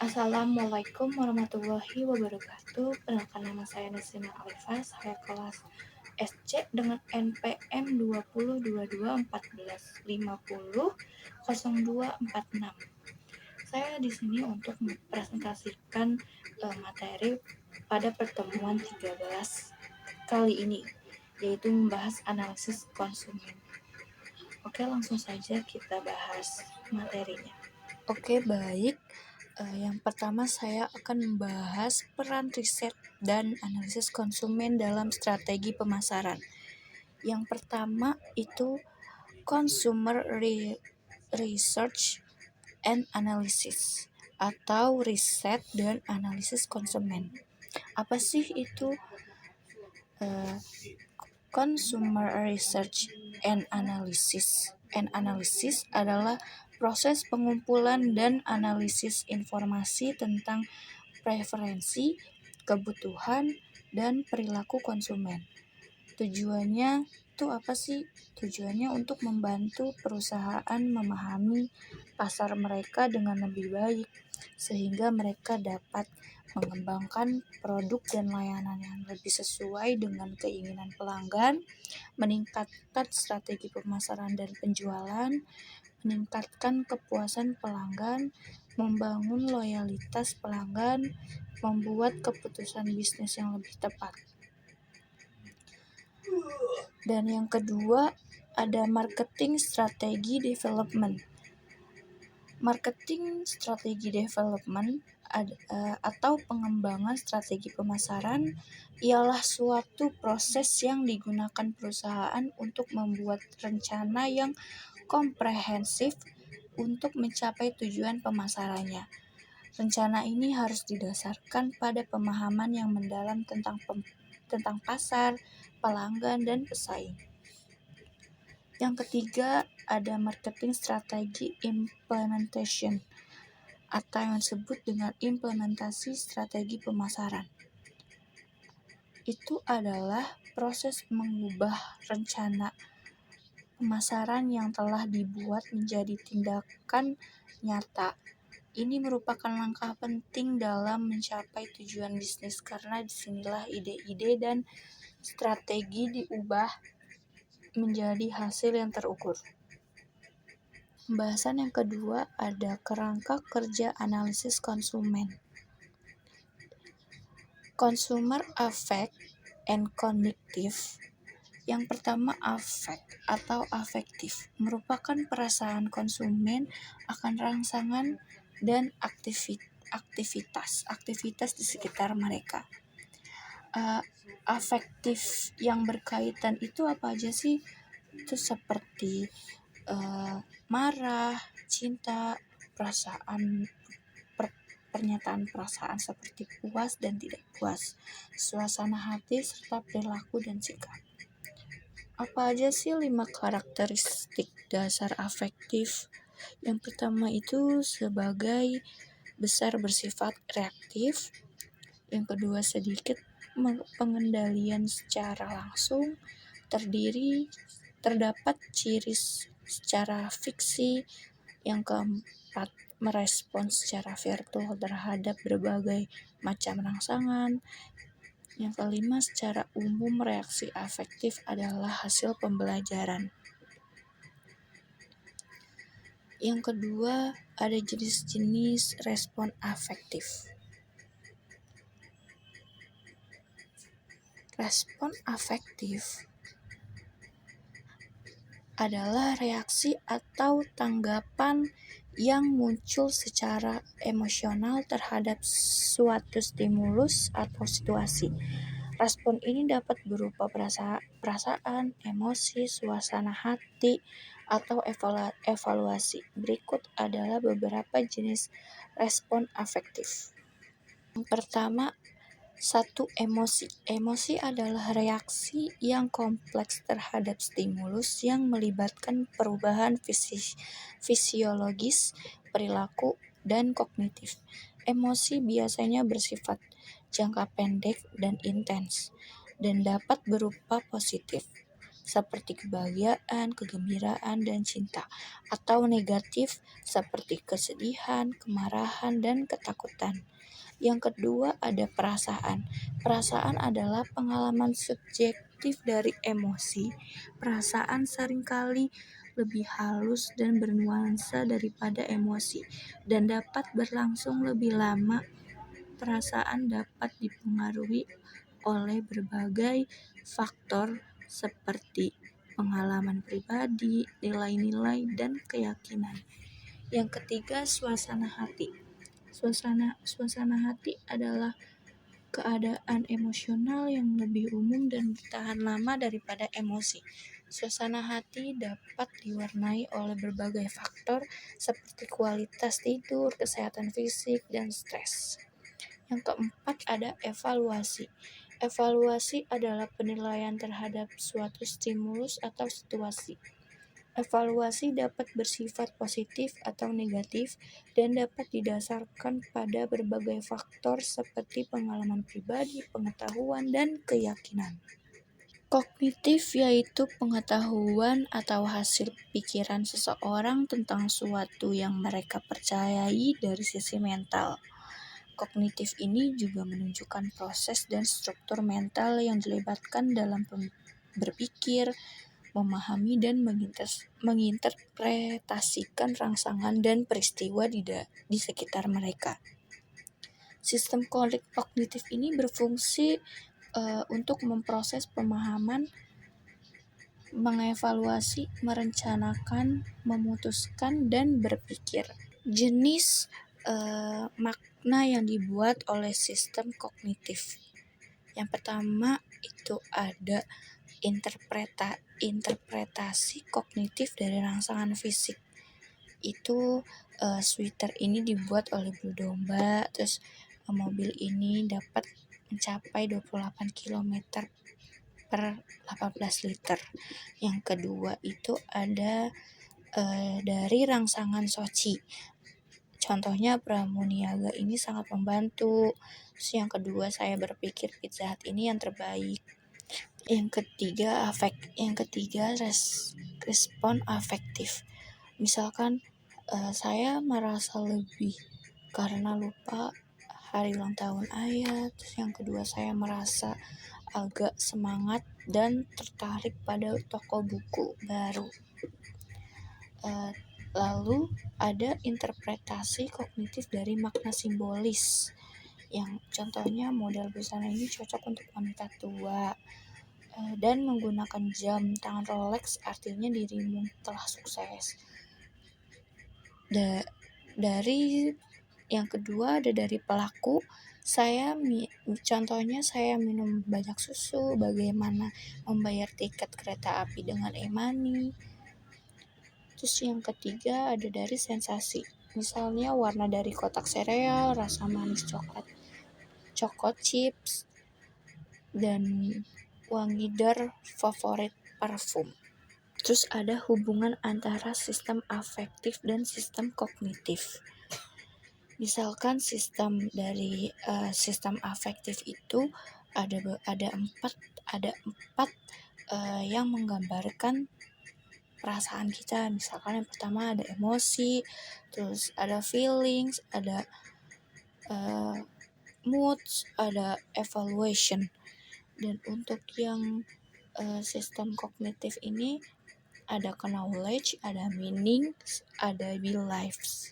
Assalamualaikum warahmatullahi wabarakatuh. Perkenalkan, nama saya Nesrina Alifah. Saya kelas SC dengan NPM 202214500246. Saya di sini untuk mempresentasikan materi pada pertemuan 13 kali ini, yaitu membahas analisis konsumen. Oke, langsung saja kita bahas materinya. Oke, baik. Yang pertama saya akan membahas peran riset dan analisis konsumen dalam strategi pemasaran. Yang pertama itu consumer research and analysis atau riset dan analisis konsumen. Apa sih itu consumer research and analysis? Analysis adalah proses pengumpulan dan analisis informasi tentang preferensi, kebutuhan, dan perilaku konsumen. Tujuannya itu apa sih? Tujuannya untuk membantu perusahaan memahami pasar mereka dengan lebih baik, sehingga mereka dapat mengembangkan produk dan layanan yang lebih sesuai dengan keinginan pelanggan, meningkatkan strategi pemasaran dan penjualan, meningkatkan kepuasan pelanggan, membangun loyalitas pelanggan, membuat keputusan bisnis yang lebih tepat. Dan yang kedua ada marketing strategi development. Marketing strategi development atau pengembangan strategi pemasaran ialah suatu proses yang digunakan perusahaan untuk membuat rencana yang komprehensif untuk mencapai tujuan pemasarannya. Rencana ini harus didasarkan pada pemahaman yang mendalam tentang pasar, pelanggan, dan pesaing. Yang ketiga ada marketing strategi implementation atau yang disebut dengan implementasi strategi pemasaran. Itu adalah proses mengubah rencana pemasaran yang telah dibuat menjadi tindakan nyata. Ini merupakan langkah penting dalam mencapai tujuan bisnis karena disinilah ide-ide dan strategi diubah menjadi hasil yang terukur. Pembahasan yang kedua ada kerangka kerja analisis konsumen. Consumer affect and cognitive. Yang pertama affect atau afektif merupakan perasaan konsumen akan rangsangan dan aktivitas di sekitar mereka. Afektif yang berkaitan itu apa aja sih? Itu seperti marah, cinta, perasaan, pernyataan perasaan seperti puas dan tidak puas, suasana hati serta perilaku dan sikap. Apa aja sih 5 karakteristik dasar afektif? Yang pertama itu sebagai besar bersifat reaktif. Yang kedua sedikit pengendalian secara langsung, terdapat ciri secara fiksi. Yang keempat merespons secara virtual terhadap berbagai macam rangsangan. Yang kelima secara umum reaksi afektif adalah hasil pembelajaran. Yang kedua ada jenis-jenis respon afektif. Respon afektif adalah reaksi atau tanggapan yang muncul secara emosional terhadap suatu stimulus atau situasi. Respon ini dapat berupa perasaan, emosi, suasana hati, atau evaluasi. Berikut adalah beberapa jenis respon afektif. Yang pertama, 1. Emosi. Emosi adalah reaksi yang kompleks terhadap stimulus yang melibatkan perubahan fisiologis, perilaku, dan kognitif. Emosi biasanya bersifat jangka pendek dan intens, dan dapat berupa positif, seperti kebahagiaan, kegembiraan, dan cinta, atau negatif seperti kesedihan, kemarahan, dan ketakutan. Yang kedua ada perasaan. Perasaan adalah pengalaman subjektif dari emosi. Perasaan seringkali lebih halus dan bernuansa daripada emosi dan dapat berlangsung lebih lama. Perasaan dapat dipengaruhi oleh berbagai faktor seperti pengalaman pribadi, nilai-nilai, dan keyakinan. Yang ketiga, suasana hati. Suasana hati adalah keadaan emosional yang lebih umum dan bertahan lama daripada emosi. Suasana hati dapat diwarnai oleh berbagai faktor seperti kualitas tidur, kesehatan fisik, dan stres. Yang keempat ada evaluasi. Evaluasi adalah penilaian terhadap suatu stimulus atau situasi. Evaluasi dapat bersifat positif atau negatif dan dapat didasarkan pada berbagai faktor seperti pengalaman pribadi, pengetahuan, dan keyakinan. Kognitif yaitu pengetahuan atau hasil pikiran seseorang tentang suatu yang mereka percayai dari sisi mental. Kognitif ini juga menunjukkan proses dan struktur mental yang dilibatkan dalam berpikir, memahami dan menginterpretasikan rangsangan dan peristiwa di sekitar mereka. Sistem kognitif ini berfungsi untuk memproses pemahaman, mengevaluasi, merencanakan, memutuskan, dan berpikir. Jenis makna yang dibuat oleh sistem kognitif. Yang pertama itu ada interpretasi kognitif dari rangsangan fisik. Itu sweater ini dibuat oleh bulu domba, terus mobil ini dapat mencapai 28 km per 18 liter. Yang kedua itu ada dari rangsangan Sochi. Contohnya Pramuniaga ini sangat membantu. Terus yang kedua saya berpikir Pizza Hut ini yang terbaik. Yang ketiga respon afektif. Misalkan saya merasa lebih karena lupa hari ulang tahun ayah. Terus yang kedua saya merasa agak semangat dan tertarik pada toko buku baru. Lalu ada interpretasi kognitif dari makna simbolis. Yang contohnya model busana ini cocok untuk wanita tua. Dan menggunakan jam tangan Rolex artinya dirimu telah sukses. Dari yang kedua ada dari pelaku. Contohnya saya minum banyak susu, bagaimana membayar tiket kereta api dengan e-money. Terus yang ketiga ada dari sensasi. Misalnya warna dari kotak sereal, rasa manis coklat chips, dan wangi favorit parfum. Terus ada hubungan antara sistem afektif dan sistem kognitif. Misalkan sistem afektif itu ada empat yang menggambarkan perasaan kita. Misalkan yang pertama ada emosi, terus ada feelings, ada moods, ada evaluation. Dan untuk yang sistem kognitif ini ada knowledge, ada meaning, ada beliefs.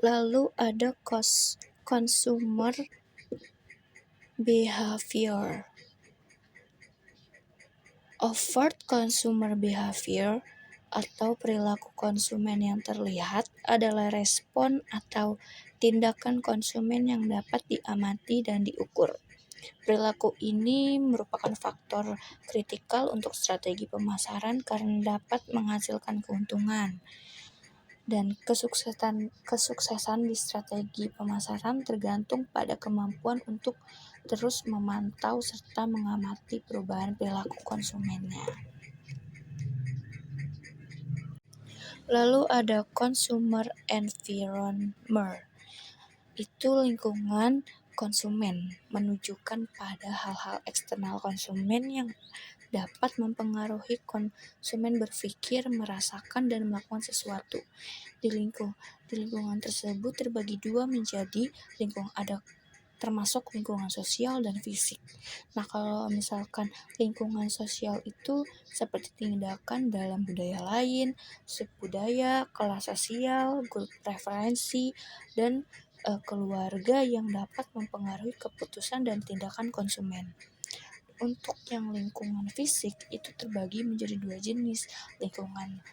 Lalu ada consumer behavior. Overt consumer behavior atau perilaku konsumen yang terlihat adalah respon atau tindakan konsumen yang dapat diamati dan diukur. Perilaku ini merupakan faktor kritikal untuk strategi pemasaran karena dapat menghasilkan keuntungan. Dan kesuksesan di strategi pemasaran tergantung pada kemampuan untuk terus memantau serta mengamati perubahan perilaku konsumennya. Lalu ada consumer environment. Itu lingkungan konsumen, menunjukkan pada hal-hal eksternal konsumen yang dapat mempengaruhi konsumen berpikir, merasakan, dan melakukan sesuatu. Di lingkungan tersebut terbagi dua menjadi termasuk lingkungan sosial dan fisik. Nah, kalau misalkan lingkungan sosial itu seperti tindakan dalam budaya lain, subbudaya, kelas sosial, grup preferensi, dan keluarga yang dapat mempengaruhi keputusan dan tindakan konsumen. Untuk yang lingkungan fisik itu terbagi menjadi dua jenis, lingkungan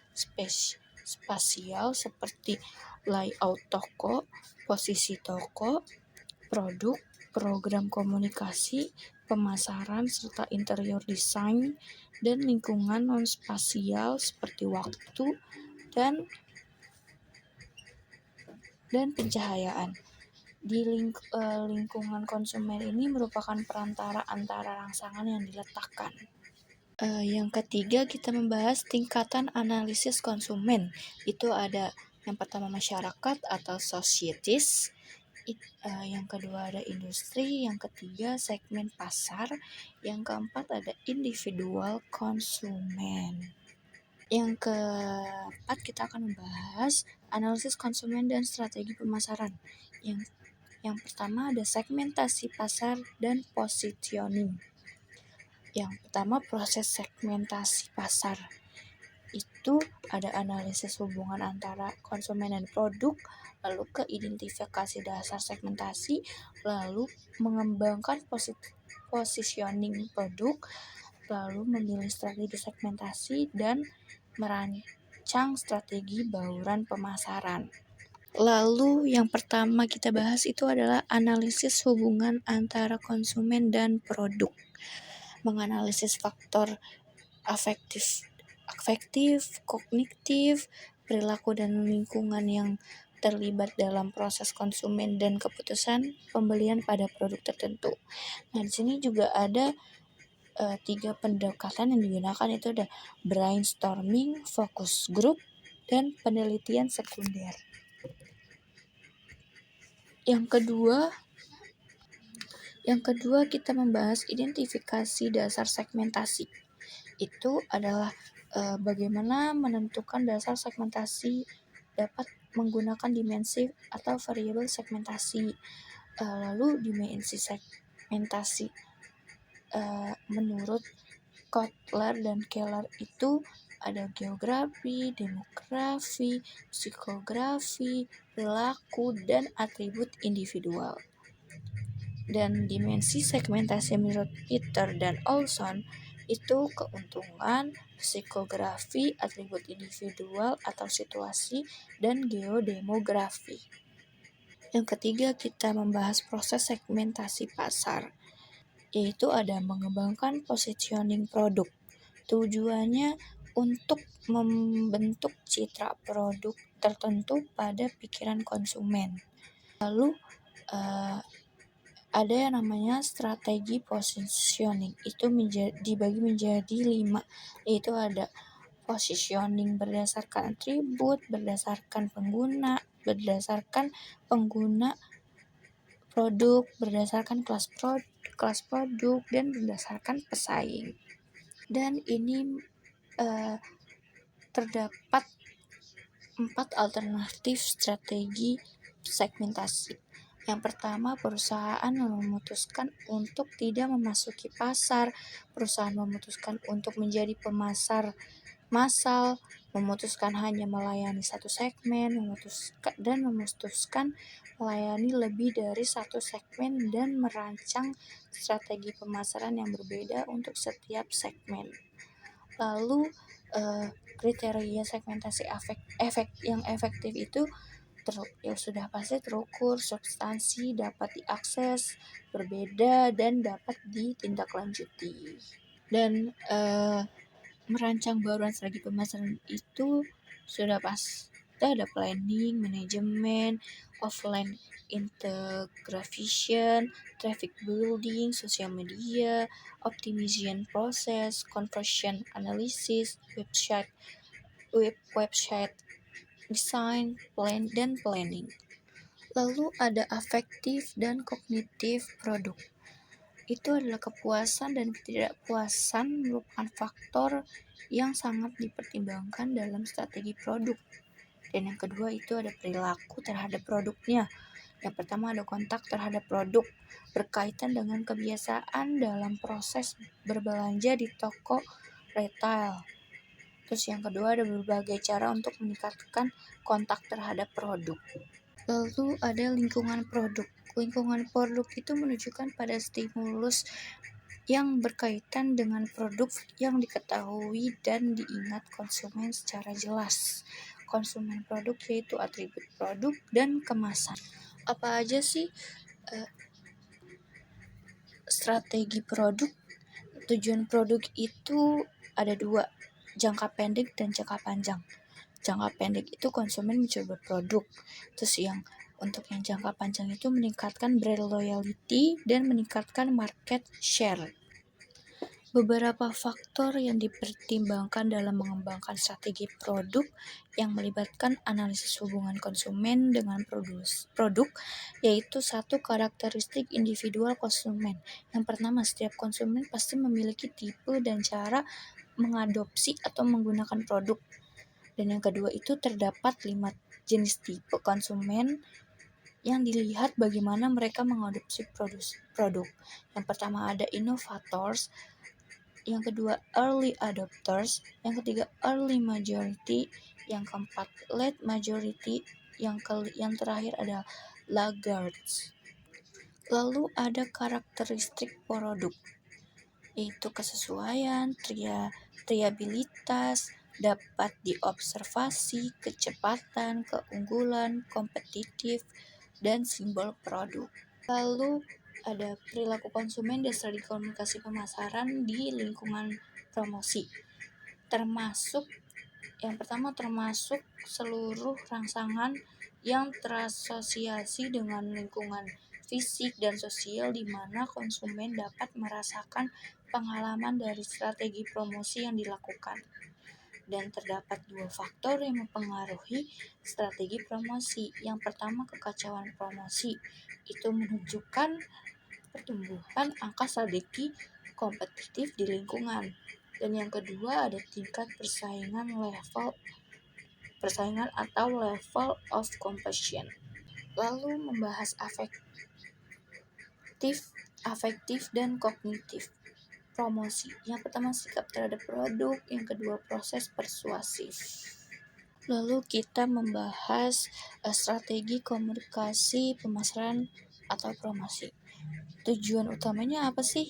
spasial seperti layout toko, posisi toko, produk, program komunikasi, pemasaran, serta interior design, dan lingkungan non-spasial seperti waktu dan pencahayaan. Di lingkungan konsumen ini merupakan perantara antara rangsangan yang diletakkan. Yang ketiga, kita membahas tingkatan analisis konsumen. Itu ada yang pertama masyarakat atau societies, yang kedua ada industri, yang ketiga segmen pasar, yang keempat ada individual konsumen. Yang keempat, kita akan membahas analisis konsumen dan strategi pemasaran. Yang pertama ada segmentasi pasar dan positioning. Yang pertama, proses segmentasi pasar. Itu ada analisis hubungan antara konsumen dan produk, lalu ke identifikasi dasar segmentasi, lalu mengembangkan positioning produk, lalu memilih strategi segmentasi, dan merancang strategi bauran pemasaran. Lalu yang pertama kita bahas itu adalah analisis hubungan antara konsumen dan produk. Menganalisis faktor afektif, kognitif, perilaku dan lingkungan yang terlibat dalam proses konsumen dan keputusan pembelian pada produk tertentu. Nah, di sini juga ada 3 pendekatan yang digunakan, itu ada brainstorming, focus group, dan penelitian sekunder. Yang kedua kita membahas identifikasi dasar segmentasi. Itu adalah bagaimana menentukan dasar segmentasi dapat menggunakan dimensi atau variabel segmentasi. Lalu dimensi segmentasi menurut Kotler dan Keller itu ada geografi, demografi, psikografi, perilaku, dan atribut individual. Dan dimensi segmentasi menurut Peter dan Olson itu keuntungan, psikografi, atribut individual atau situasi, dan geodemografi. Yang ketiga, kita membahas proses segmentasi pasar, yaitu ada mengembangkan positioning produk. Tujuannya untuk membentuk citra produk tertentu pada pikiran konsumen. Lalu ada yang namanya strategi positioning, itu dibagi menjadi 5, yaitu ada positioning berdasarkan atribut, berdasarkan pengguna, produk, berdasarkan kelas produk, dan berdasarkan pesaing. Dan ini terdapat 4 alternatif strategi segmentasi. Yang pertama, perusahaan memutuskan untuk tidak memasuki pasar, perusahaan memutuskan untuk menjadi pemasar massal, memutuskan hanya melayani satu segmen, memutuskan melayani lebih dari satu segmen, dan merancang strategi pemasaran yang berbeda untuk setiap segmen. Lalu kriteria segmentasi yang efektif itu sudah pasti terukur, substansi, dapat diakses, berbeda, dan dapat ditindaklanjuti. Dan merancang bauran strategi pemasaran itu sudah pasti ada planning, manajemen, offline integration, traffic building, social media, optimization process, conversion analysis, website design, dan planning. Lalu ada afektif dan kognitif produk. itu adalah kepuasan dan ketidakpuasan merupakan faktor yang sangat dipertimbangkan dalam strategi produk. Dan yang kedua itu ada perilaku terhadap produknya. Yang pertama ada kontak terhadap produk, berkaitan dengan kebiasaan dalam proses berbelanja di toko retail. Terus yang kedua ada berbagai cara untuk meningkatkan kontak terhadap produk. Lalu ada lingkungan produk. Lingkungan produk itu menunjukkan pada stimulus yang berkaitan dengan produk yang diketahui dan diingat konsumen secara jelas. Konsumen produk yaitu atribut produk dan kemasan. Apa aja sih strategi produk? Tujuan produk itu ada dua, jangka pendek dan jangka panjang. Jangka pendek itu konsumen mencoba produk. Terus untuk yang jangka panjang itu meningkatkan brand loyalty dan meningkatkan market share. Beberapa faktor yang dipertimbangkan dalam mengembangkan strategi produk yang melibatkan analisis hubungan konsumen dengan produk, yaitu satu, karakteristik individual konsumen. Yang pertama, setiap konsumen pasti memiliki tipe dan cara mengadopsi atau menggunakan produk. Dan yang kedua itu terdapat 5 jenis tipe konsumen yang dilihat bagaimana mereka mengadopsi produk. Yang pertama ada innovators, yang kedua early adopters, yang ketiga early majority, yang keempat late majority, yang terakhir ada laggards. Lalu ada karakteristik produk, yaitu kesesuaian, triabilitas, dapat diobservasi, kecepatan, keunggulan, kompetitif, dan simbol produk. Lalu ada perilaku konsumen dan strategi komunikasi pemasaran di lingkungan promosi. Yang pertama termasuk seluruh rangsangan yang terasosiasi dengan lingkungan fisik dan sosial di mana konsumen dapat merasakan pengalaman dari strategi promosi yang dilakukan. Dan terdapat 2 faktor yang mempengaruhi strategi promosi. Yang pertama kekacauan promosi, itu menunjukkan pertumbuhan angka strategi kompetitif di lingkungan. Dan yang kedua ada tingkat persaingan atau level of competition. Lalu membahas afektif dan kognitif promosi. Yang pertama sikap terhadap produk, yang kedua proses persuasif. Lalu kita membahas strategi komunikasi pemasaran atau promosi. Tujuan utamanya apa sih?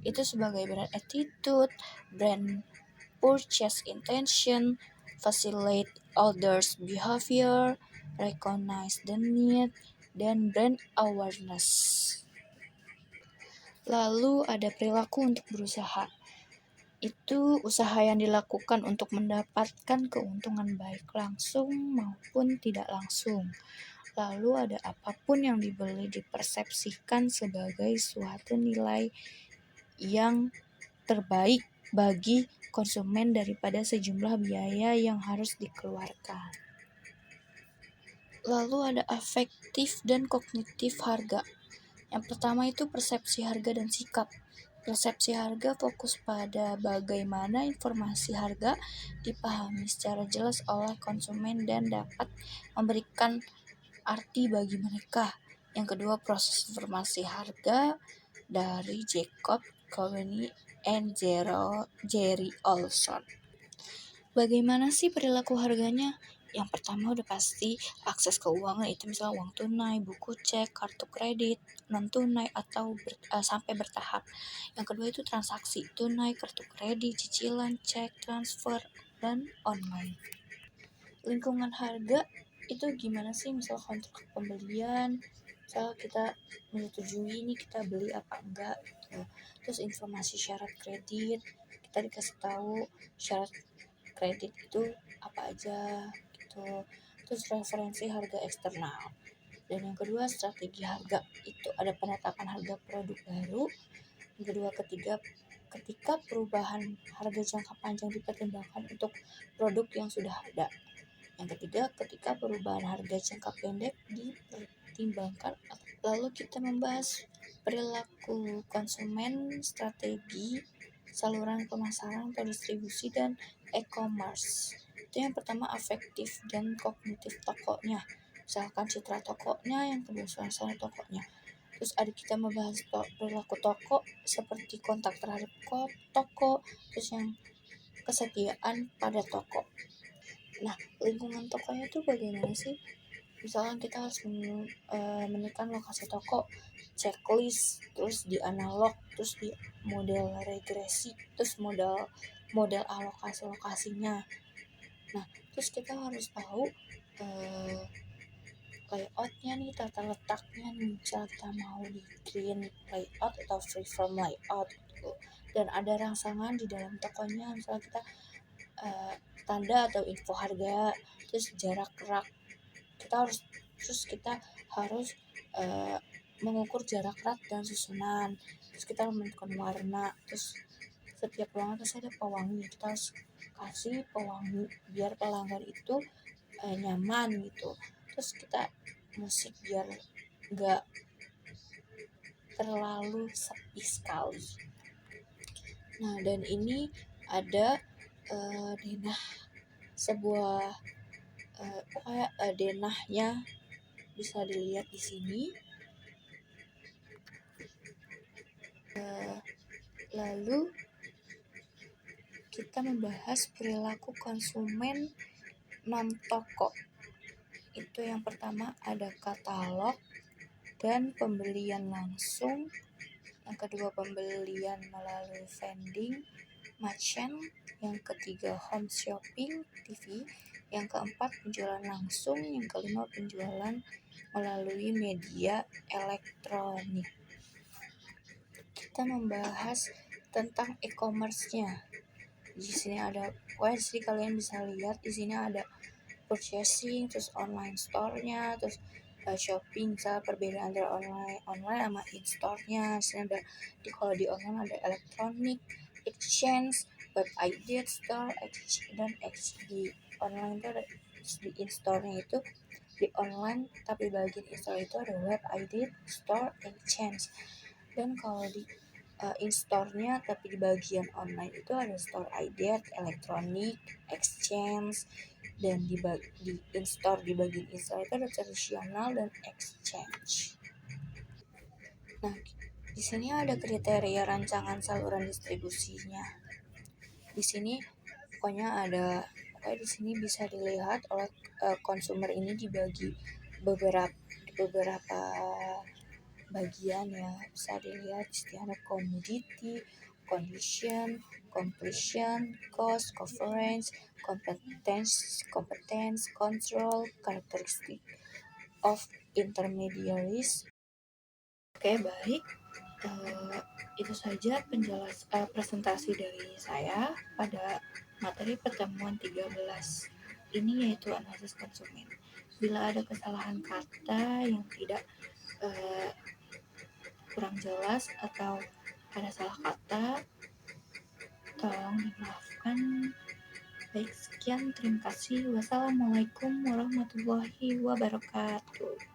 Itu sebagai brand attitude, brand purchase intention, facilitate others behavior, recognize the need, dan brand awareness. Lalu ada perilaku untuk berusaha. Itu usaha yang dilakukan untuk mendapatkan keuntungan baik langsung maupun tidak langsung. Lalu ada apapun yang dibeli dipersepsikan sebagai suatu nilai yang terbaik bagi konsumen daripada sejumlah biaya yang harus dikeluarkan. Lalu ada afektif dan kognitif harga. Yang pertama itu persepsi harga dan sikap. Persepsi harga fokus pada bagaimana informasi harga dipahami secara jelas oleh konsumen dan dapat memberikan arti bagi mereka. Yang kedua, proses informasi harga dari Jacob Coveney and Jerry Olson. Bagaimana sih perilaku harganya? Yang pertama udah pasti akses keuangan, itu misalnya uang tunai, buku cek, kartu kredit, non tunai atau sampai bertahap. Yang kedua itu transaksi tunai, kartu kredit, cicilan, cek, transfer, dan online. Lingkungan harga itu gimana sih? Misal kontrak pembelian, misal kita menyetujui ini kita beli apa enggak gitu. Terus informasi syarat kredit, kita dikasih tahu syarat kredit itu apa aja gitu. Terus referensi harga eksternal. Dan yang kedua strategi harga, itu ada penetapan harga produk baru. Yang kedua, ketika perubahan harga jangka panjang dipertimbangkan untuk produk yang sudah ada. Yang ketiga, ketika perubahan harga jangka pendek dipertimbangkan. Lalu kita membahas perilaku konsumen, strategi, saluran pemasaran atau distribusi, dan e-commerce. Itu yang pertama afektif dan kognitif tokonya. Misalkan citra tokonya, yang kedua suasana tokonya. Terus ada kita membahas perilaku toko seperti kontak terhadap toko, terus yang kesetiaan pada toko. Nah, lingkungan tokonya itu bagaimana sih? Misalkan kita harus menekan lokasi toko, checklist, terus di analog, terus di model regresi, terus model alokasi lokasinya. Nah, terus kita harus tahu layoutnya nih, tata letaknya nih, misalnya kita mau di green layout atau free form layout gitu. Dan ada rangsangan di dalam tokonya, misalnya kita tanda atau info harga, terus jarak rak. Kita harus mengukur jarak rak dan susunan. Terus kita menentukan warna. Terus setiap ruangan terus ada pewangi. Kita harus kasih pewangi biar pelanggan itu nyaman gitu. Terus kita musik biar nggak terlalu sepi sekali. Nah, dan ini ada denah, sebuah denahnya bisa dilihat di sini. Lalu kita membahas perilaku konsumen non toko. Itu yang pertama ada katalog dan pembelian langsung. Yang kedua pembelian melalui vending machine. Yang ketiga home shopping TV. Yang keempat penjualan langsung. Yang kelima penjualan melalui media elektronik. Kita membahas tentang e-commerce-nya. Di sini ada, pokoknya di sini kalian bisa lihat di sini ada purchasing, terus online store-nya, terus shopping, misalnya perbedaan antara online sama in-store-nya. Di sini ada kalau di online ada elektronik, exchange, web ID, store, dan XD. Online itu ada di in-store-nya itu di online, tapi bagian in-store itu ada web ID, store, exchange. Dan kalau di in-store-nya tapi di bagian online itu ada store ID, elektronik, exchange, dan di in-store, di bagian in-store itu ada tradisional dan exchange. Nah, di sini ada kriteria rancangan saluran distribusinya. Di sini pokoknya di sini bisa dilihat oleh konsumer ini dibagi beberapa bagian ya. Bisa dilihat ada commodity, condition, completion, cost, coverage, competence, control, characteristic of intermediaries. Oke, baik. Itu saja presentasi dari saya pada materi pertemuan 13 ini, yaitu analisis konsumen. Bila ada kesalahan kata yang tidak kurang jelas atau ada salah kata, tolong dimaafkan. Baik, sekian, terima kasih. Wassalamualaikum warahmatullahi wabarakatuh.